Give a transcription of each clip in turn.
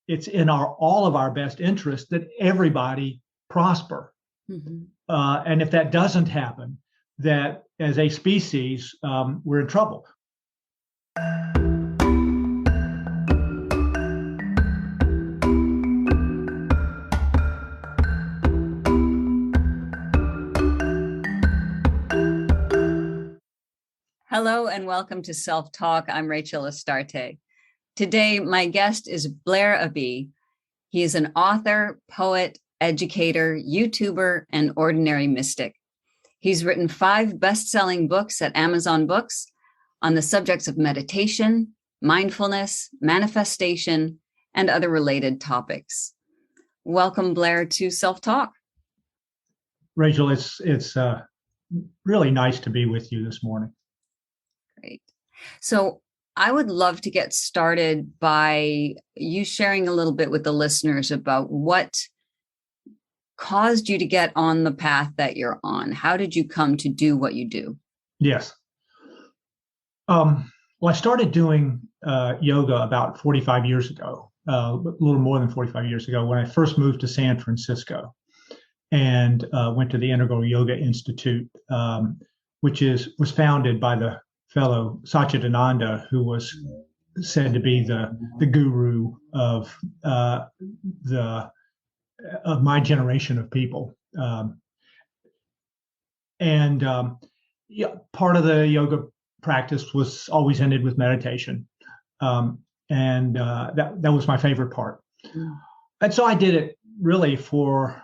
it's in all of our best interest that everybody prosper. Mm-hmm. And if that doesn't happen, that as a species, we're in trouble. Hello and welcome to Self Talk. I'm Rachel Astarte. Today, my guest is Blair Abee. He is an author, poet, educator, YouTuber, and ordinary mystic. He's written 5 best-selling books at Amazon Books on the subjects of meditation, mindfulness, manifestation, and other related topics. Welcome, Blair, to Self Talk. Rachel, it's really nice to be with you this morning. Great. So I would love to get started by you sharing a little bit with the listeners about what caused you to get on the path that you're on. How did you come to do what you do? Yes. Well, I started doing yoga about 45 years ago, a little more than 45 years ago, when I first moved to San Francisco and went to the Integral Yoga Institute, which was founded by the fellow Satchidananda, who was said to be the guru of my generation of people. Part of the yoga practice was always ended with meditation, and that was my favorite part. And so I did it really for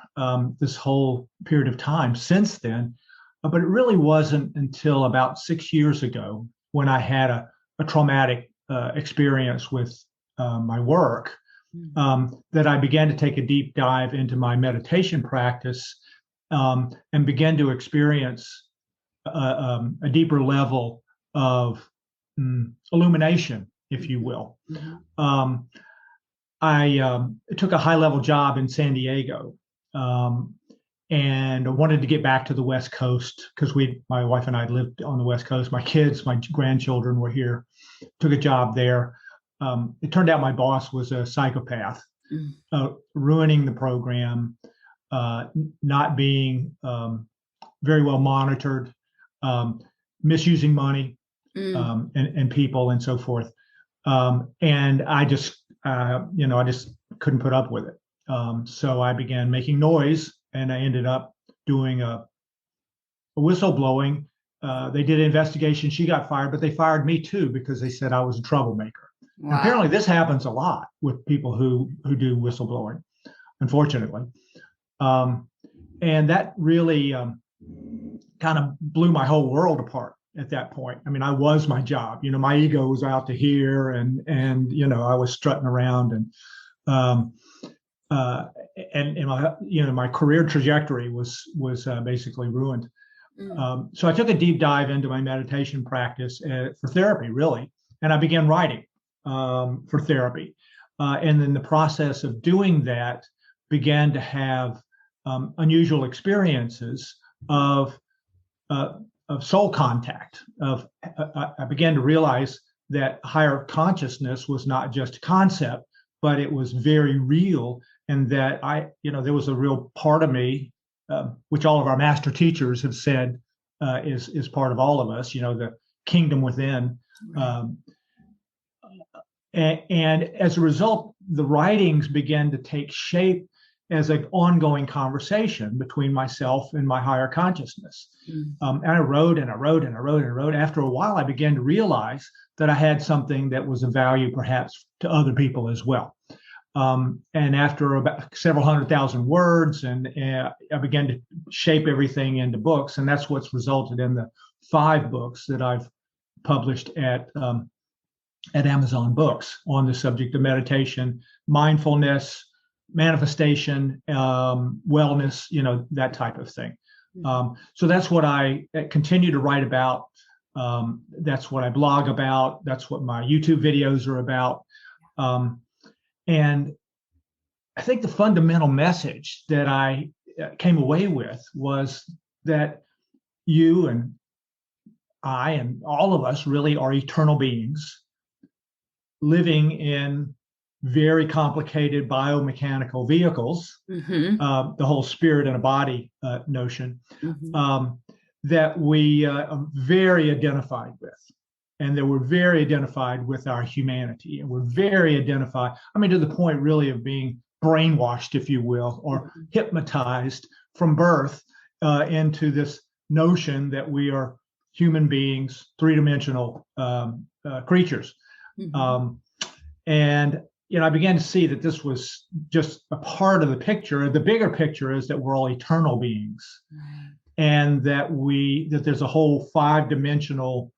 this whole period of time since then. But it really wasn't until about 6 years ago when I had a traumatic experience with my work that I began to take a deep dive into my meditation practice and began to experience a deeper level of illumination, if you will. I took a high-level job in San Diego. And I wanted to get back to the West Coast because my wife and I lived on the West Coast. My kids, my grandchildren were here, took a job there. It turned out my boss was a psychopath, ruining the program, not being very well monitored, misusing money and people and so forth. And I just couldn't put up with it. So I began making noise. And I ended up doing a whistleblowing. They did an investigation. She got fired, but they fired me too because they said I was a troublemaker. Wow. And apparently this happens a lot with people who do whistleblowing, unfortunately. And that really kind of blew my whole world apart at that point. I mean, I was my job. My ego was out to here, and I was strutting around and my career trajectory was basically ruined. So I took a deep dive into my meditation practice for therapy, really, and I began writing for therapy. And in the process of doing that, began to have unusual experiences of soul contact. I began to realize that higher consciousness was not just a concept, but it was very real, and that there was a real part of me, which all of our master teachers have said is part of all of us, the kingdom within. And as a result, the writings began to take shape as an ongoing conversation between myself and my higher consciousness. And I wrote and I wrote and I wrote and I wrote. After a while, I began to realize that I had something that was of value perhaps to other people as well. And after about several 100,000 words, and I began to shape everything into books, and that's what's resulted in the 5 books that I've published at Amazon Books on the subject of meditation, mindfulness, manifestation, wellness, that type of thing. So that's what I continue to write about. That's what I blog about. That's what my YouTube videos are about. And I think the fundamental message that I came away with was that you and I and all of us really are eternal beings living in very complicated biomechanical vehicles, the whole spirit and a body notion, that we are very identified with. And that we're very identified with our humanity. And we're very identified, I mean, to the point really of being brainwashed, if you will, or hypnotized from birth into this notion that we are human beings, three-dimensional creatures. And I began to see that this was just a part of the picture. The bigger picture is that we're all eternal beings, and that there's a whole five-dimensional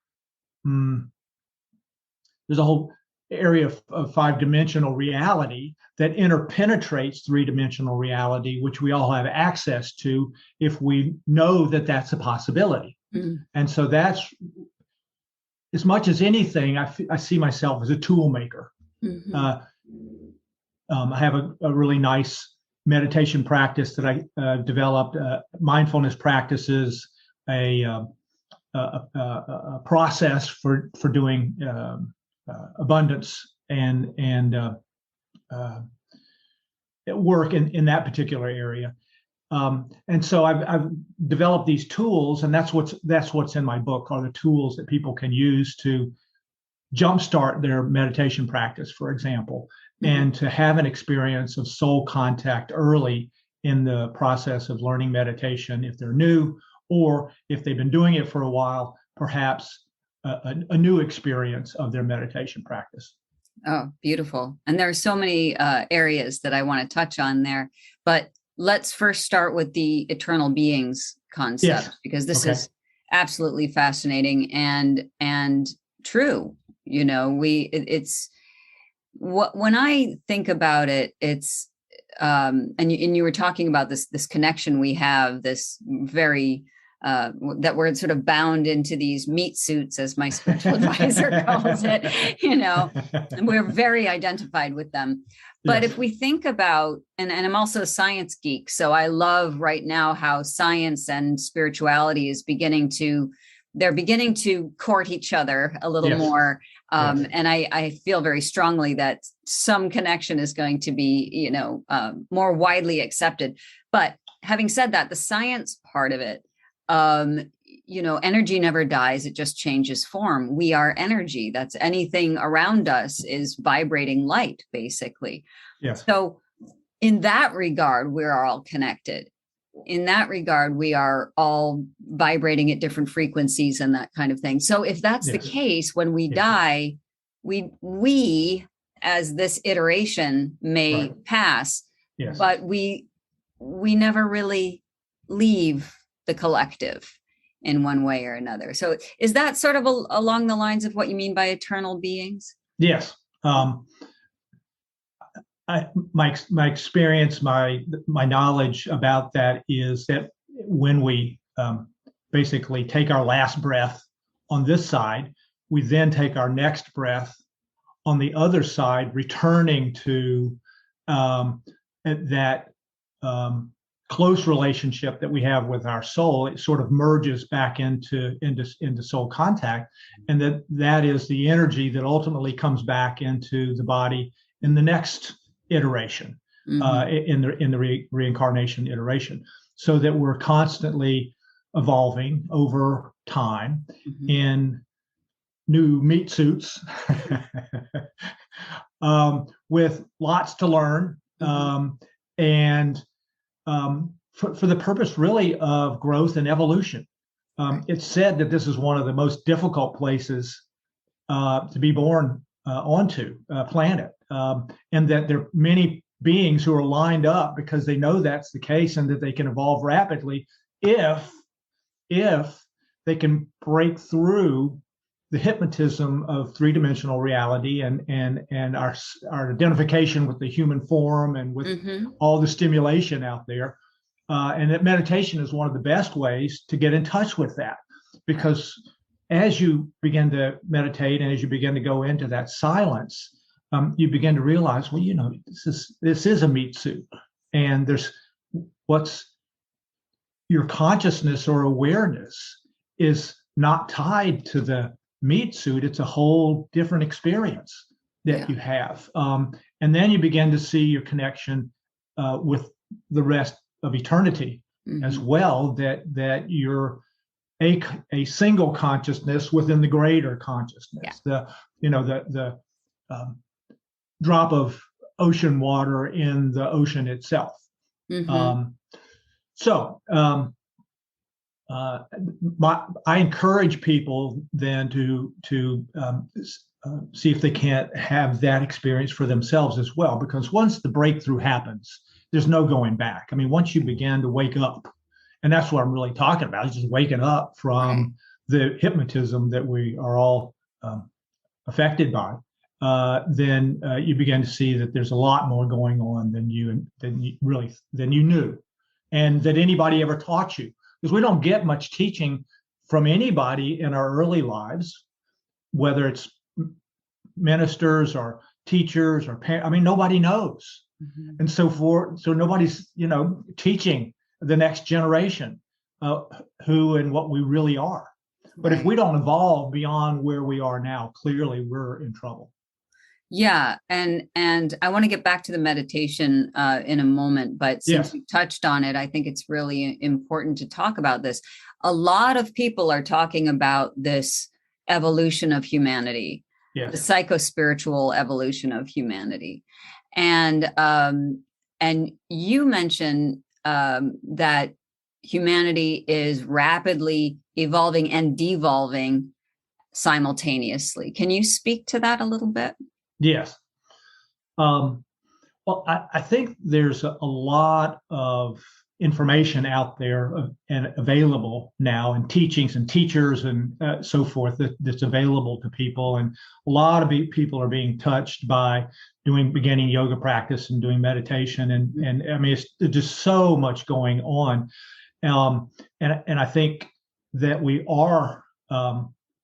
there's a whole area of five-dimensional reality that interpenetrates three-dimensional reality, which we all have access to if we know that that's a possibility. And so that's, as much as anything, I see myself as a tool maker. I have a really nice meditation practice that I developed, mindfulness practices, a process for doing abundance and work in that particular area. And so I've developed these tools, and that's what's in my book, are the tools that people can use to jumpstart their meditation practice, for example, and to have an experience of soul contact early in the process of learning meditation if they're new, or if they've been doing it for a while, perhaps a new experience of their meditation practice. Oh, beautiful. And there are so many areas that I want to touch on there, but let's first start with the eternal beings concept, because this is absolutely fascinating and true. It's what, when I think about it, it's and you were talking about this connection we have, this very that we're sort of bound into these meat suits, as my spiritual advisor calls it, and we're very identified with them. But if we think about, and I'm also a science geek, so I love right now how science and spirituality is beginning to court each other a little more. And I feel very strongly that some connection is going to be, more widely accepted. But having said that, the science part of it, energy never dies. It just changes form. We are energy. That's anything around us is vibrating light, basically. Yes. So in that regard, we're all connected. In that regard, we are all vibrating at different frequencies and that kind of thing. So if that's the case, when we die, we as this iteration may pass, but we never really leave the collective in one way or another. So is that sort of along the lines of what you mean by eternal beings? Yes. My experience, my knowledge about that is that when we basically take our last breath on this side, we then take our next breath on the other side, returning to that close relationship that we have with our soul. It sort of merges back into soul contact, and that is the energy that ultimately comes back into the body in the next iteration, in the reincarnation iteration, so that we're constantly evolving over time in new meat suits with lots to learn, and for the purpose really of growth and evolution. It's said that this is one of the most difficult places to be born onto a planet, and that there are many beings who are lined up because they know that's the case, and that they can evolve rapidly if they can break through the hypnotism of three-dimensional reality and our identification with the human form and with all the stimulation out there. And that meditation is one of the best ways to get in touch with that, because as you begin to meditate and as you begin to go into that silence, you begin to realize, well, this is a meat suit, and there's what's your consciousness or awareness is not tied to the meat suit. It's a whole different experience that you have, and then you begin to see your connection with the rest of eternity as well. That you're a single consciousness within the greater consciousness. The drop of ocean water in the ocean itself. I encourage people then to see if they can't have that experience for themselves as well, because once the breakthrough happens, there's no going back. I mean, once you begin to wake up, and that's what I'm really talking about, is just waking up from the hypnotism that we are all affected by, then you begin to see that there's a lot more going on than you knew, and that anybody ever taught you. Because we don't get much teaching from anybody in our early lives, whether it's ministers or teachers or parents. I mean, nobody knows. And so nobody's, teaching the next generation who and what we really are. But if we don't evolve beyond where we are now, clearly we're in trouble. Yeah. And I want to get back to the meditation in a moment, but since you touched on it, I think it's really important to talk about this. A lot of people are talking about this evolution of humanity, the psychospiritual evolution of humanity. And you mentioned that humanity is rapidly evolving and devolving simultaneously. Can you speak to that a little bit? Yes. Well, I think there's a lot of information out there and available now, and teachings and teachers and so forth that's available to people. And a lot of people are being touched by beginning yoga practice and doing meditation. And I mean, there's just so much going on. And I think that we are,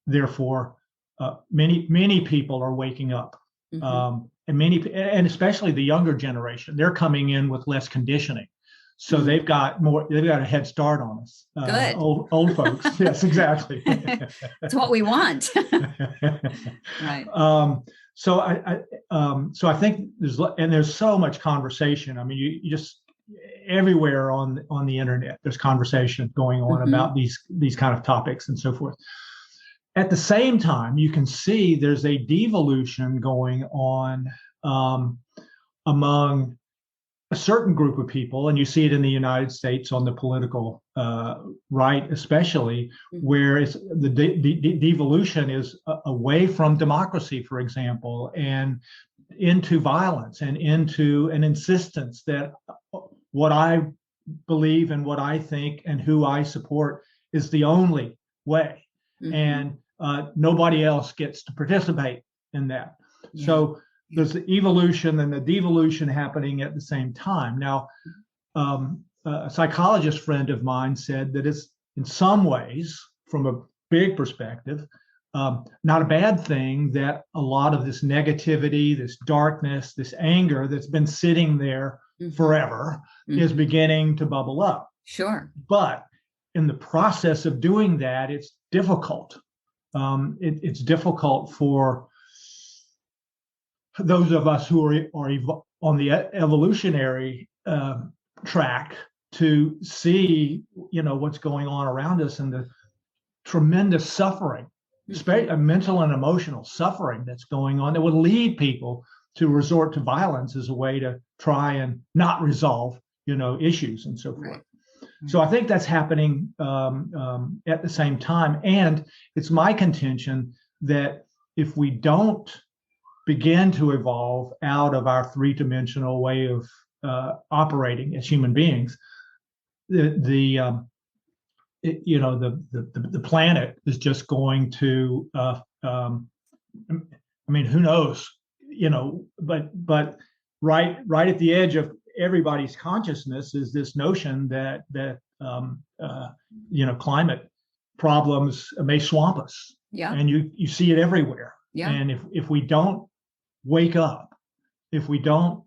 therefore, many people are waking up. And especially the younger generation, they're coming in with less conditioning, so they've got a head start on us. Good. Old folks. Yes, exactly. That's what we want. Right. So I think there's so much conversation. I mean, you just everywhere on the internet, there's conversation going on about these kind of topics and so forth. At the same time, you can see there's a devolution going on among a certain group of people, and you see it in the United States on the political right, especially, where it's the devolution is away from democracy, for example, and into violence and into an insistence that what I believe and what I think and who I support is the only way. And nobody else gets to participate in that. So there's the evolution and the devolution happening at the same time. Now, a psychologist friend of mine said that it's in some ways, from a big perspective, not a bad thing that a lot of this negativity, this darkness, this anger that's been sitting there forever is beginning to bubble up. Sure. But in the process of doing that, it's difficult. It's difficult for those of us who are on the evolutionary track to see, what's going on around us and the tremendous suffering, mental and emotional suffering that's going on that would lead people to resort to violence as a way to try and not resolve, issues and so forth. Right. So I think that's happening at the same time. And it's my contention that if we don't begin to evolve out of our three-dimensional way of operating as human beings, the planet is just going to, who knows, but right at the edge of everybody's consciousness is this notion that climate problems may swamp us. Yeah. And you see it everywhere. Yeah. And if we don't wake up, if we don't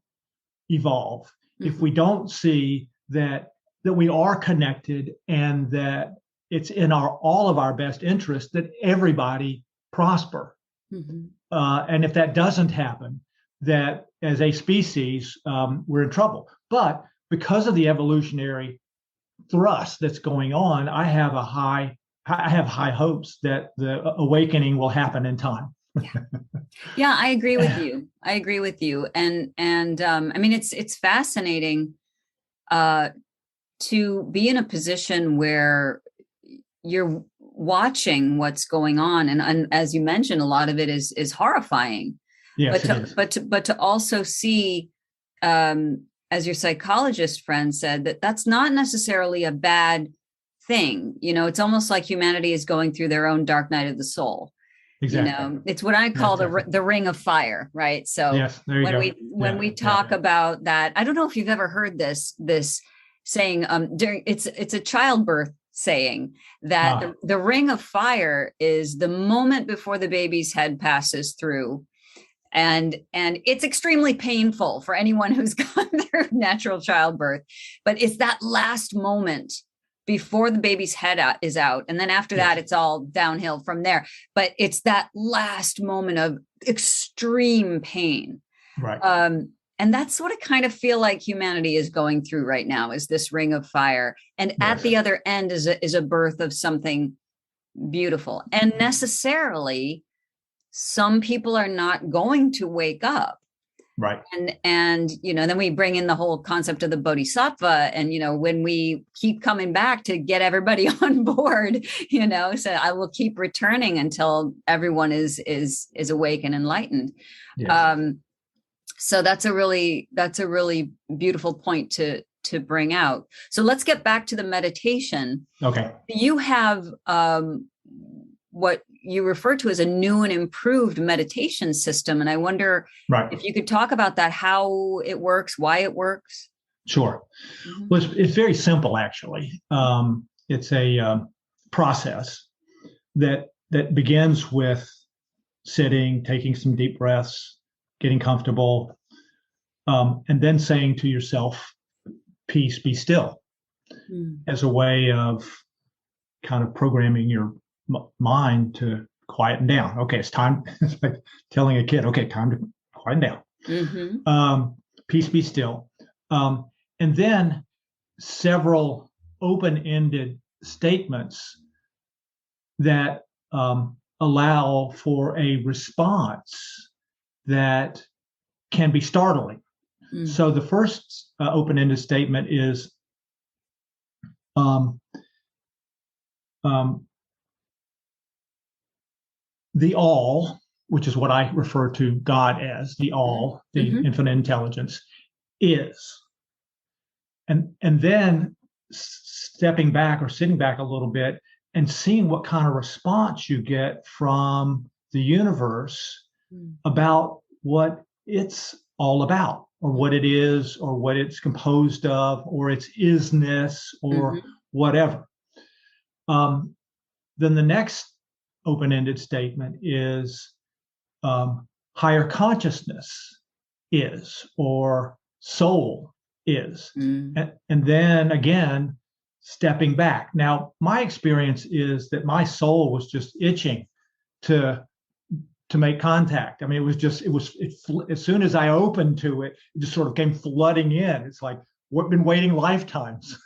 evolve, if we don't see that we are connected and that it's in all of our best interest that everybody prosper. And if that doesn't happen, that as a species, we're in trouble. But because of the evolutionary thrust that's going on, I have high hopes that the awakening will happen in time. Yeah, I agree with you. I agree with you. And I mean, it's fascinating to be in a position where you're watching what's going on, and as you mentioned, a lot of it is horrifying. Yes, but to also see, as your psychologist friend said, that's not necessarily a bad thing. It's almost like humanity is going through their own dark night of the soul. Exactly. It's what I call the ring of fire, right? So yes, there you go. When we talk about that, I don't know if you've ever heard this saying, it's a childbirth saying that the ring of fire is the moment before the baby's head passes through. And it's extremely painful for anyone who's gone through natural childbirth, but it's that last moment before the baby's head is out. And then after that, it's all downhill from there. But it's that last moment of extreme pain. Right. And that's what I kind of feel like humanity is going through right now, is this ring of fire. And at the other end is a birth of something beautiful. And necessarily, some people are not going to wake up. Right. And then we bring in the whole concept of the bodhisattva. And, when we keep coming back to get everybody on board, so I will keep returning until everyone is awake and enlightened. Yes. So that's a really beautiful point to bring out. So let's get back to the meditation. Okay. You have what you refer to as a new and improved meditation system. And I wonder if you could talk about that, how it works, why it works. Sure. Mm-hmm. Well, it's very simple, actually. It's a process that begins with sitting, taking some deep breaths, getting comfortable, and then saying to yourself, peace, be still, as a way of kind of programming your mind to quieten down. Okay, it's time. It's like telling a kid, okay, time to quieten down. Mm-hmm. Peace, be still. And then several open-ended statements that allow for a response that can be startling. Mm. So the first open-ended statement is, the all, which is what I refer to God as, the all, the infinite intelligence, is. And then stepping back or sitting back a little bit and seeing what kind of response you get from the universe about what it's all about, or what it is, or what it's composed of, or its isness, or whatever. Then the next open-ended statement is higher consciousness is, or soul is. And then again, stepping back. Now, my experience is that my soul was just itching to make contact. I mean, as soon as I opened to it, it just sort of came flooding in. It's like, what been waiting lifetimes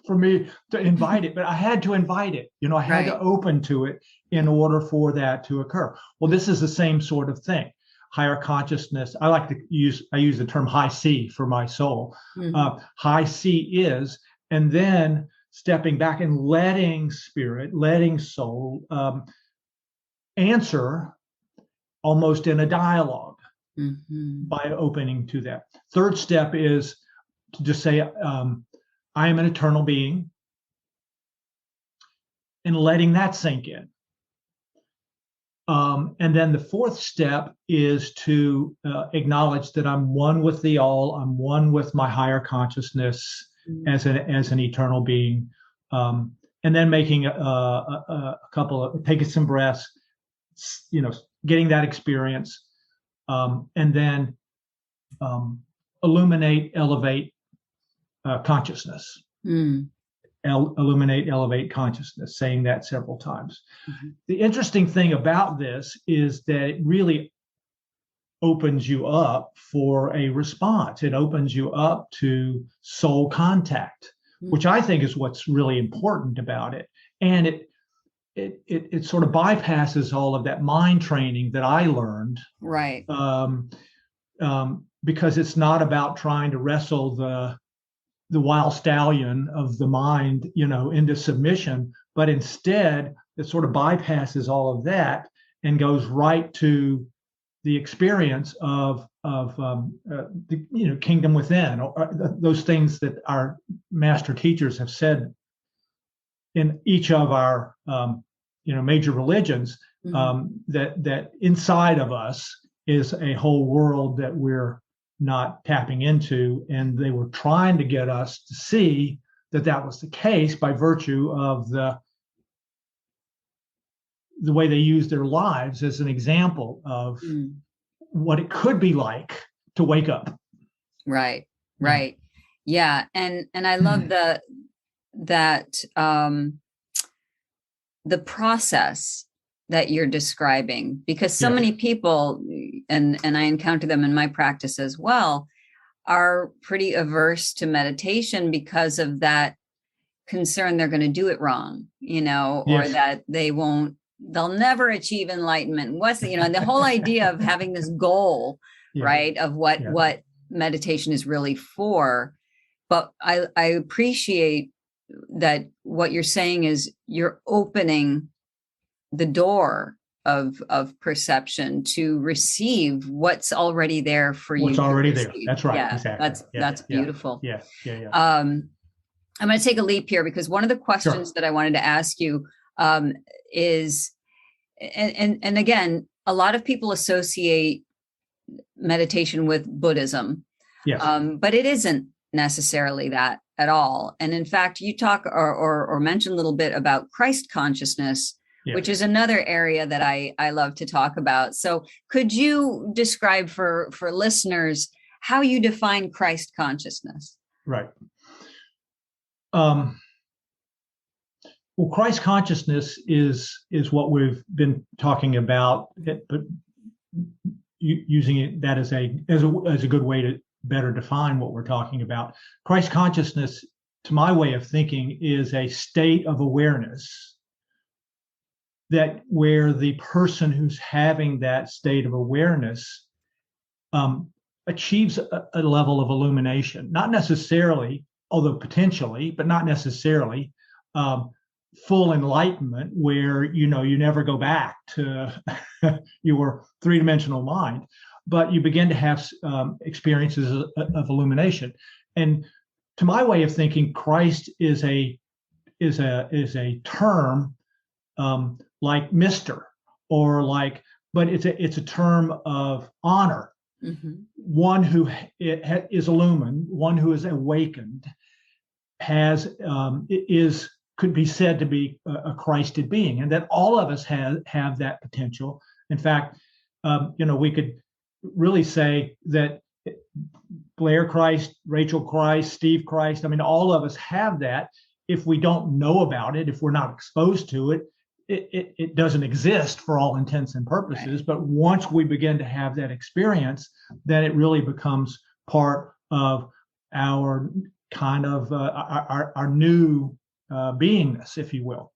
for me to invite it, but I had to invite it. I had to open to it in order for that to occur. Well, this is the same sort of thing. Higher consciousness. I use the term high C for my soul. High C is, and then stepping back and letting spirit, letting soul answer almost in a dialogue by opening to that. Third step is to just say, I am an eternal being, and letting that sink in. And then the fourth step is to acknowledge that I'm one with the all, I'm one with my higher consciousness as an eternal being. And then making taking some breaths, getting that experience, and then illuminate, elevate consciousness. Illuminate, elevate consciousness, saying that several times. The interesting thing about this is that it really opens you up for a response. It opens you up to soul contact, which I think is what's really important about it. And it sort of bypasses all of that mind training that I learned. Right. Because it's not about trying to wrestle the wild stallion of the mind, into submission, but instead it sort of bypasses all of that and goes right to the experience of the kingdom within, or those things that our master teachers have said in each of our major religions, that inside of us is a whole world that we're not tapping into, and they were trying to get us to see that was the case by virtue of the way they use their lives as an example of what it could be like to wake up. Right. Yeah. And I love that the process that you're describing, because so many people, and I encounter them in my practice as well, are pretty averse to meditation because of that concern they're going to do it wrong, or that they'll never achieve enlightenment. What's the whole idea of having this goal, right, of what meditation is really for. But I appreciate that what you're saying is you're opening the door of perception to receive what's already there for you. What's already there. That's right. Yeah, exactly. That's beautiful. Yeah. I'm going to take a leap here, because one of the questions that I wanted to ask you is, and again, a lot of people associate meditation with Buddhism, but it isn't necessarily that at all. And in fact, you talk or mention a little bit about Christ consciousness, which is another area that I love to talk about. So could you describe for listeners how you define Christ consciousness? Right. Well, Christ consciousness is what we've been talking about, but using that as a good way to better define what we're talking about. Christ consciousness, to my way of thinking, is a state of awareness that where the person who's having that state of awareness achieves a level of illumination, not necessarily, although potentially, but not necessarily full enlightenment, where you never go back to your three-dimensional mind, but you begin to have experiences of illumination. And to my way of thinking, Christ is a term like Mr. or like, but it's a term of honor. One who is illumined, one who is awakened, could be said to be a Christed being, and that all of us have that potential. In fact, we could really say that Blair Christ, Rachel Christ, Steve Christ, all of us have that. If we don't know about it, if we're not exposed to it, it doesn't exist for all intents and purposes. Right. But once we begin to have that experience, then it really becomes part of our kind of our new beingness, if you will.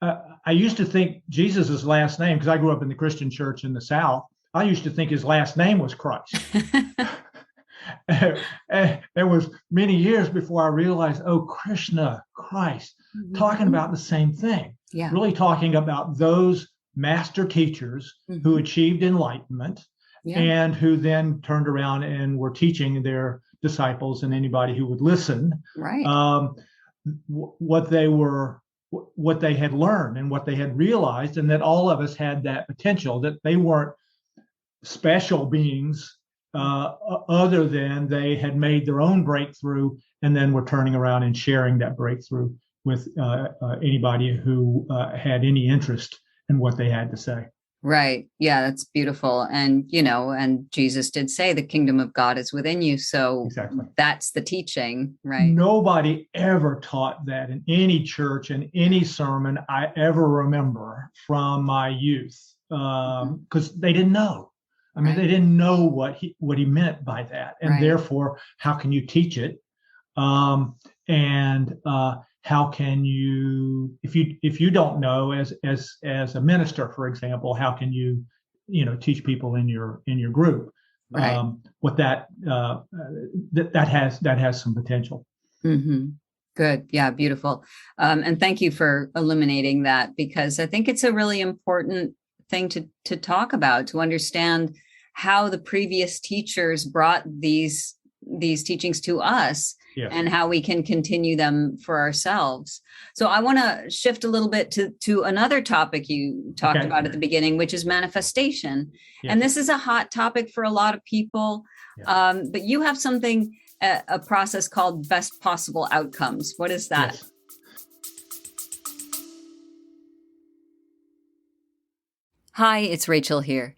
I used to think Jesus's last name, because I grew up in the Christian church in the South, I used to think his last name was Christ. And it was many years before I realized, Krishna, Christ, talking about the same thing. Yeah. Really talking about those master teachers who achieved enlightenment and who then turned around and were teaching their disciples and anybody who would listen, what they had learned and what they had realized, and that all of us had that potential, that they weren't special beings other than they had made their own breakthrough and then were turning around and sharing that breakthrough with anybody who had any interest in what they had to say. Right. Yeah, that's beautiful. And, and Jesus did say the kingdom of God is within you. So exactly. That's the teaching, right? Nobody ever taught that in any church, in any sermon I ever remember from my youth. because they didn't know. I mean, Right. they didn't know what he meant by that, and Right. therefore, how can you teach it? And how can you, if you don't know, as a minister, for example, how can you teach people in your group Right. what that has some potential. Mm-hmm. Good. Yeah. Beautiful. And thank you for illuminating that, because I think it's a really important thing to talk about, to understand how the previous teachers brought these teachings to us. Yes. And how we can continue them for ourselves. So I want to shift a little bit to another topic you talked about at the beginning, which is manifestation. Yes. And this is a hot topic for a lot of people. Yes. But you have something, a process called best possible outcomes. What is that? Yes. Hi, it's Rachel here.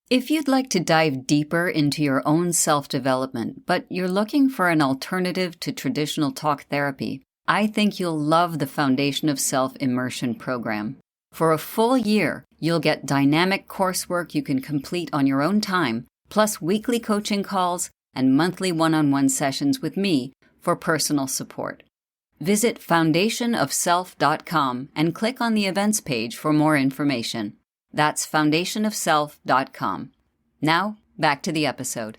If you'd like to dive deeper into your own self-development, but you're looking for an alternative to traditional talk therapy, I think you'll love the Foundation of Self Immersion program. For a full year, you'll get dynamic coursework you can complete on your own time, plus weekly coaching calls and monthly one-on-one sessions with me for personal support. Visit foundationofself.com and click on the events page for more information. That's foundationofself.com. Now, back to the episode.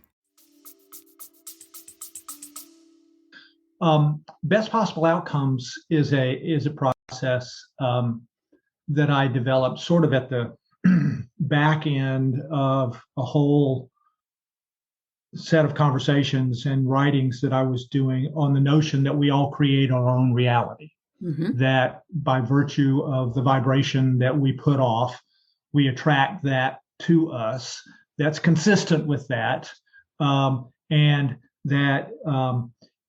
Best possible outcomes is a process that I developed sort of at the back end of a whole set of conversations and writings that I was doing on the notion that we all create our own reality. Mm-hmm. That by virtue of the vibration that we put off, we attract that to us that's consistent with that, and that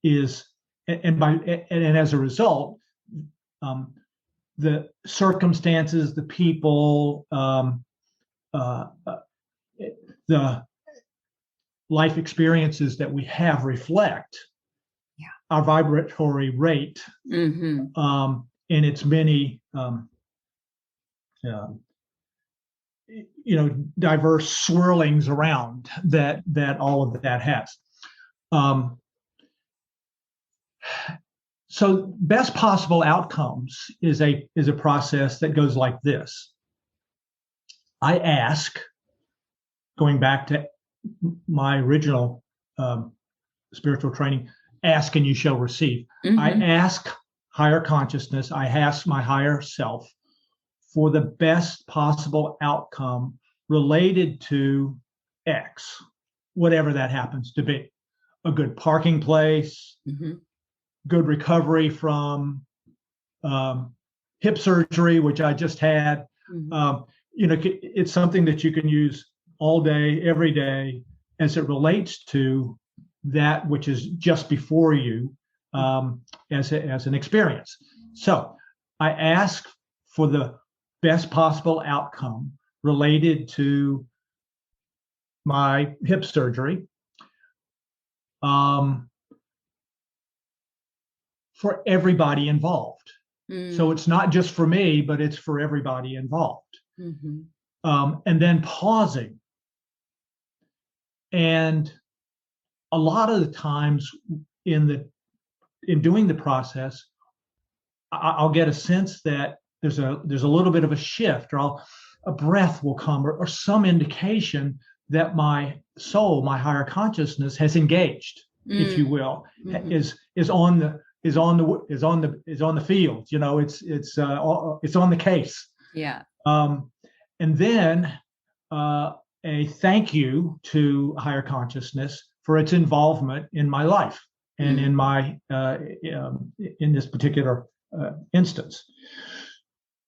is, and as a result, the circumstances, the people, the life experiences that we have reflect our vibratory rate, mm-hmm. In its many diverse swirlings around that all of that has. So best possible outcomes is a process that goes like this. I ask, going back to my original spiritual training, ask and you shall receive. Mm-hmm. I ask higher consciousness, I ask my higher self for the best possible outcome related to X, whatever that happens to be. A good parking place, mm-hmm. good recovery from hip surgery, which I just had. Mm-hmm. It's something that you can use all day, every day, as it relates to that which is just before you, as an experience. So I ask for the best possible outcome related to my hip surgery, for everybody involved. Mm. So it's not just for me, but it's for everybody involved. Mm-hmm. And then pausing. And a lot of the times in doing the process, I'll get a sense that there's a little bit of a shift, or a breath will come, or some indication that my soul, my higher consciousness, has engaged, if you will, mm-hmm. is on the field. It's on the case. Yeah. And then a thank you to higher consciousness for its involvement in my life and in my in this particular instance.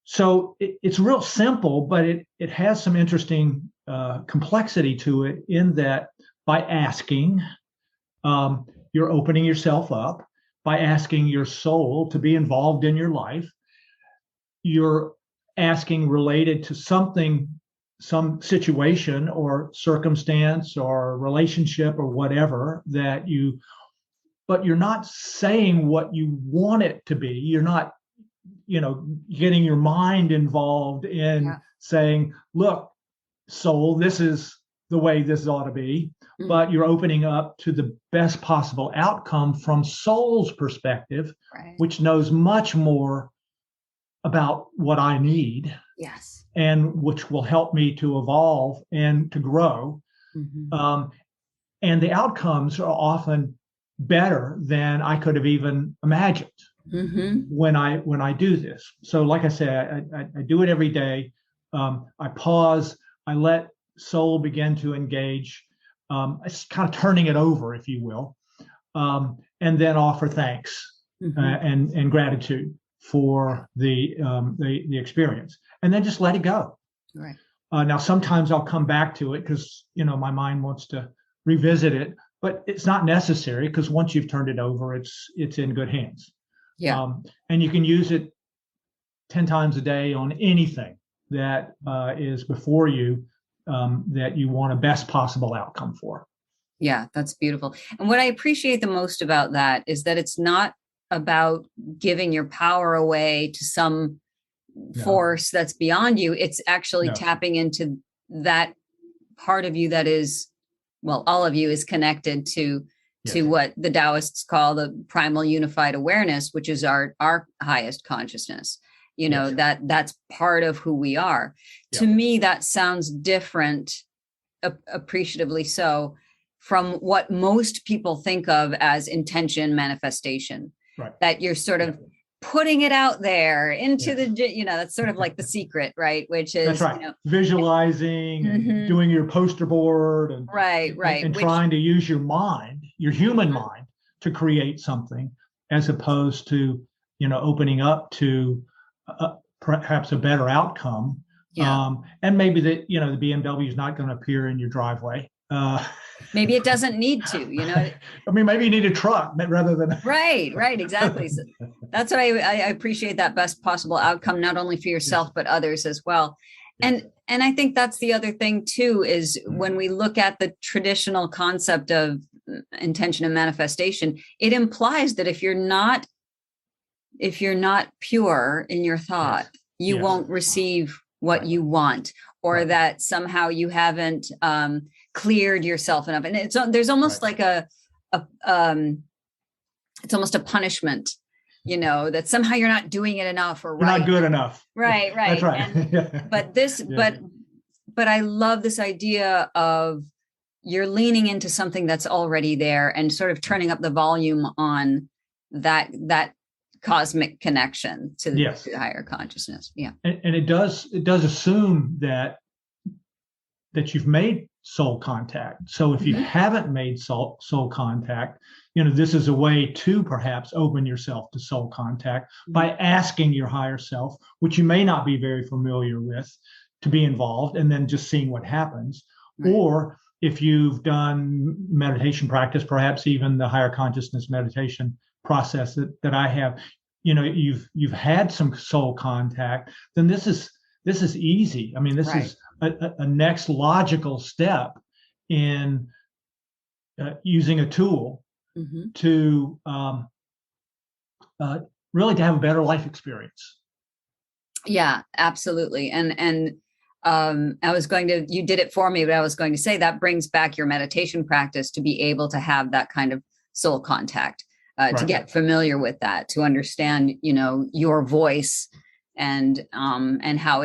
So it's real simple, but it has some interesting complexity to it, in that by asking, you're opening yourself up. By asking your soul to be involved in your life, you're asking related to something, some situation or circumstance or relationship or whatever but you're not saying what you want it to be. You're not, getting your mind involved in saying, look, soul, this is the way this ought to be, but you're opening up to the best possible outcome from soul's perspective, Right. which knows much more about what I need. Yes. And which will help me to evolve and to grow. And the outcomes are often better than I could have even imagined when I do this. So like I said, I do it every day. I pause, I let soul begin to engage. It's kind of turning it over, if you will, and then offer thanks and gratitude for the experience, and then just let it go. Right. Now, sometimes I'll come back to it because my mind wants to revisit it, but it's not necessary because once you've turned it over, it's in good hands. Yeah. And you can use it 10 times a day on anything that is before you that you want a best possible outcome for. Yeah, that's beautiful. And what I appreciate the most about that is that it's not about giving your power away to some force that's beyond you. It's actually tapping into that part of you that is, well, all of you is connected to what the Taoists call the primal unified awareness, which is our highest consciousness. That's part of who we are. To me, that sounds different, appreciatively so, from what most people think of as intention manifestation. Right. That you're sort of putting it out there into the, that's sort of like the secret, right? Which is that's right. Visualizing, and doing your poster board, and and trying to use your mind, your human mind, to create something, as opposed to opening up to perhaps a better outcome. And maybe the BMW is not going to appear in your driveway. Maybe it doesn't need to, I mean, maybe you need a truck rather than. Right, exactly. So that's what I appreciate, that best possible outcome, not only for yourself, but others as well. Yes. And I think that's the other thing too, is when we look at the traditional concept of intention and manifestation, it implies that if you're not pure in your thought, you won't receive what you want, or that somehow you haven't cleared yourself enough. And there's almost like it's almost a punishment, that somehow you're not doing it enough, or you're not good enough. Right. That's right. And, but I love this idea of you're leaning into something that's already there and sort of turning up the volume on that cosmic connection to the higher consciousness. Yeah. And it does assume that you've made soul contact. So if you haven't made soul contact, this is a way to perhaps open yourself to soul contact by asking your higher self, which you may not be very familiar with, to be involved, and then just seeing what happens. Right. Or if you've done meditation practice, perhaps even the higher consciousness meditation process that I have, you've had some soul contact, then this is easy. I mean, this is a next logical step in using a tool to really to have a better life experience. Yeah, absolutely. And you did it for me, but I was going to say that brings back your meditation practice to be able to have that kind of soul contact, to get familiar with that, to understand, your voice and how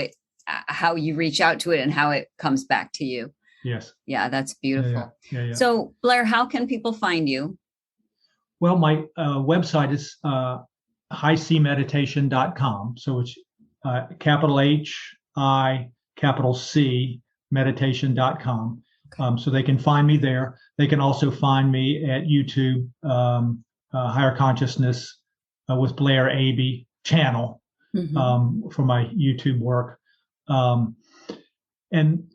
you reach out to it and how it comes back to you. Yes. Yeah, that's beautiful. Yeah. So Blair, how can people find you? Well, my website is highcmeditation.com. So it's capital HI, capital C, meditation.com. So they can find me there. They can also find me at YouTube, Higher Consciousness with Blair Abee channel for my YouTube work. And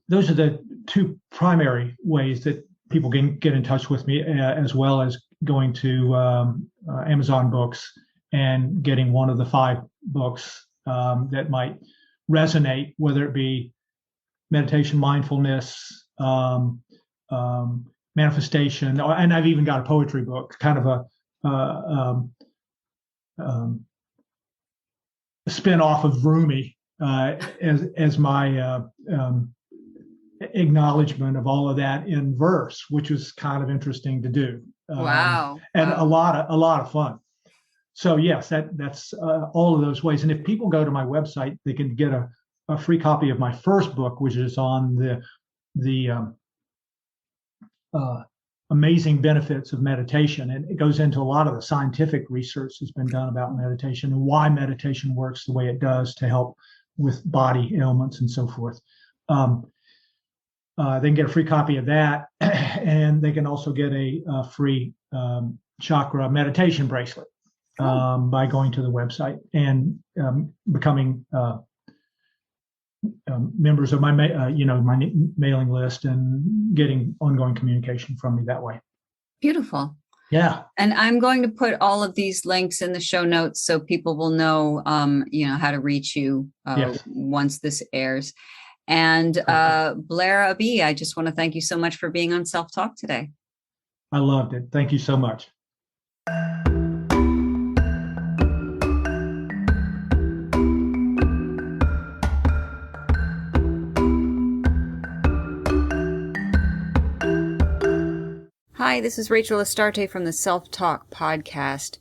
those are the two primary ways that people can get in touch with me, as well as going to Amazon Books and getting one of the 5 books that might resonate, whether it be meditation, mindfulness, manifestation, and I've even got a poetry book, kind of a spin-off of Rumi, as my acknowledgement of all of that in verse, which was kind of interesting to do. Wow. And Wow. a lot of fun. So yes, that's all of those ways. And if people go to my website, they can get a free copy of my first book, which is on the amazing benefits of meditation. And it goes into a lot of the scientific research that's been done about meditation and why meditation works the way it does to help with body ailments and so forth. They can get a free copy of that, and they can also get a free chakra meditation bracelet by going to the website and becoming members of my my mailing list and getting ongoing communication from me that way. Beautiful. Yeah. And I'm going to put all of these links in the show notes so people will know, how to reach you Yes. once this airs. And Blair Abee, I just want to thank you so much for being on Self Talk today. I loved it. Thank you so much. Hi, this is Rachel Astarte from the Self Talk podcast.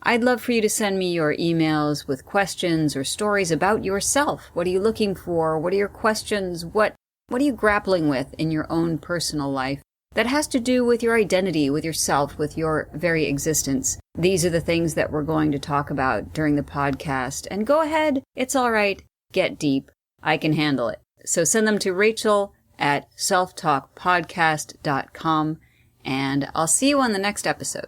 I'd love for you to send me your emails with questions or stories about yourself. What are you looking for? What are your questions? What are you grappling with in your own personal life that has to do with your identity, with yourself, with your very existence? These are the things that we're going to talk about during the podcast. And go ahead. It's all right. Get deep. I can handle it. So send them to Rachel@selftalkpodcast.com. And I'll see you on the next episode.